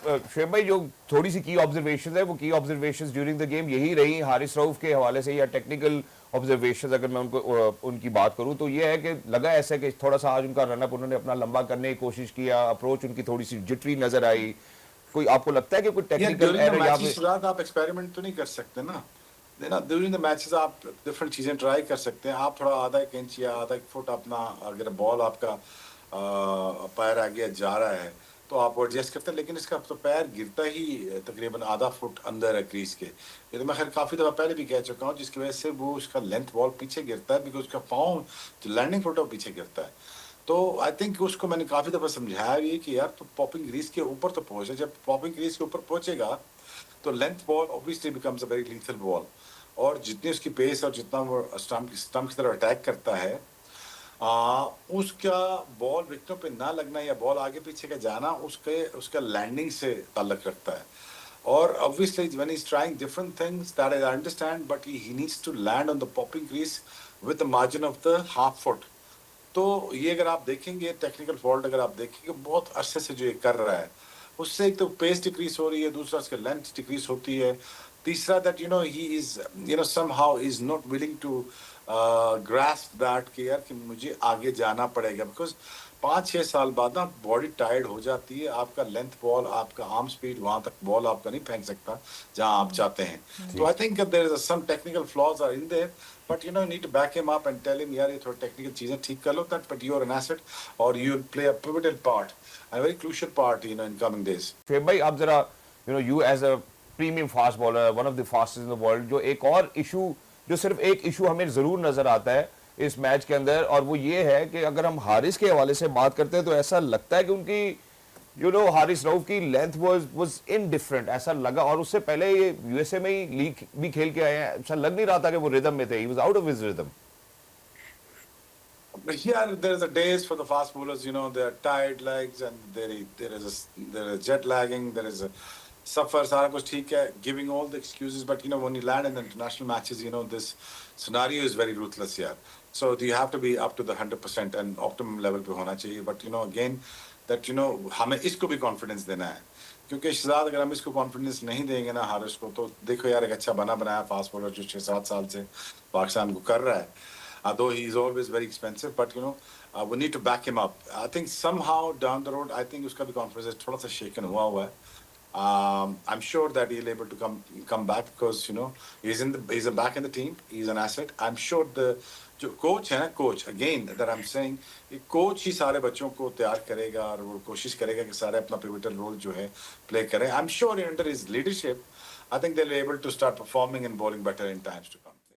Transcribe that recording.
शुएब भाई जो थोड़ी सी की ऑब्जर्वेशन है वो की ऑब्जर्वेशन ड्यूरिंग द गेम यही रही हारिस रऊफ के हवाले से या टेक्निकल ऑब्जर्वेशन अगर मैं उनको उनकी बात करूं तो ये है कि लगा ऐसा कि थोड़ा सा आज उनका रनअप उन्होंने अपना लंबा करने की कोशिश किया, अप्रोच उनकी थोड़ी सी जिटरी नजर आई। कोई आपको लगता है कि कोई टेक्निकल ड्यूरिंग द एरर या मैचेस रात आप एक्सपेरिमेंट तो नहीं कर सकते ना। ड्यूरिंग द मैचेस आप डिफरेंट चीजें ट्राई कर सकते हैं। आप थोड़ा आधा एक इंच या आधा एक फुट अपना, अगर बॉल आपका पैर आगे जा रहा है तो आप एडजस्ट करते हैं, लेकिन इसका तो पैर गिरता ही तकरीबन आधा फुट अंदर है क्रीज के। ये तो मैं खैर काफी दफा पहले भी कह चुका हूँ, जिसकी वजह से वो उसका लेंथ बॉल पीछे गिरता है, बिकॉज उसका पाँव जो लैंडिंग फुट है वो पीछे गिरता है। तो आई थिंक उसको मैंने काफी दफा समझाया भी कि यार तो पॉपिंग क्रीज के ऊपर तो पहुंचे, जब पॉपिंग क्रीज के ऊपर पहुंचेगा तो length ball obviously becomes a very lethal ball, और जितनी उसकी पेस और जितना वो स्टंप की तरफ अटैक करता है, उसका बॉल विकेटों पे ना लगना या बॉल आगे पीछे का जाना उसका लैंडिंग से ताल्लुक रखता है। और obviously when he's trying different things that I understand, but he needs to land on the popping crease with the margin of the half foot. तो ये अगर आप देखेंगे टेक्निकल फॉल्ट, अगर आप देखेंगे बहुत अरसे से जो ये कर रहा है, उससे एक तो पेस डिक्रीज हो रही है, दूसरा उसका लेंथ डिक्रीज होती है, तीसरा that he is somehow is not willing to grasp that कि यार कि मुझे आगे जाना पड़ेगा, बिकॉज 5-6 साल बाद ना बॉडी टायर्ड हो जाती है, आपका लेंथ बॉल, आपका आर्म स्पीड वहां तक बॉल आपका नहीं फेंक सकता जहां आप चाहते हैं। तो I think there is some technical flaws are in there, but you need to back him up and tell him यार ये थोड़ा टेक्निकल चीजें ठीक कर लो, that but you are an asset or you will play a pivotal part, a very crucial part in coming days. Shoaib भाई आप जरा you as a premium fast bowler, one of the fastest in the world, जो एक और issue, जो सिर्फ एक issue हमें जरूर नजर आता है इस मैच के अंदर, और वो ये है कि अगर हम हारिस के हवाले से बात करते हैं तो ऐसा लगता है कि उनकी हारिस रऊफ की लेंथ वाज इनडिफरेंट ऐसा लगा, और उससे पहले ये यूएसए में ही लीग भी खेल के आए हैं, ऐसा लग नहीं रहा था कि वो रिदम में थे, he was out of his rhythm. Yeah, there's a days for the fast bowlers, they're tired legs and there is jet lagging, there is a suffer, सारा कुछ ठीक है, giving all the excuses, but when you land in the international matches, this scenario is very ruthless here. So you have to be up to the 100% and optimum level पे होना चाहिए, but again that हमें इसको भी confidence देना है, क्योंकि शहजाद अगर हम इसको कॉन्फिडेंस नहीं देंगे ना हारिस को, तो देखो यार एक अच्छा बनाया फास्ट बॉलर जो 6-7 साल से पाकिस्तान को कर रहा है, though he is always very expensive, but we need to back him up. I think somehow down the road, I think उसका भी confidence थोड़ा सा shaken हुआ है. I'm sure that he'll able to come back because he's back in the team. He's an asset. I'm sure the जो coach है ना, coach again that I'm saying, ये कोच ही सारे बच्चों को तैयार करेगा और वो कोशिश करेगा कि सारे अपना pivotal role जो है प्ले करें. I'm sure under his leadership, I think they'll be able to start performing and bowling better in times to come.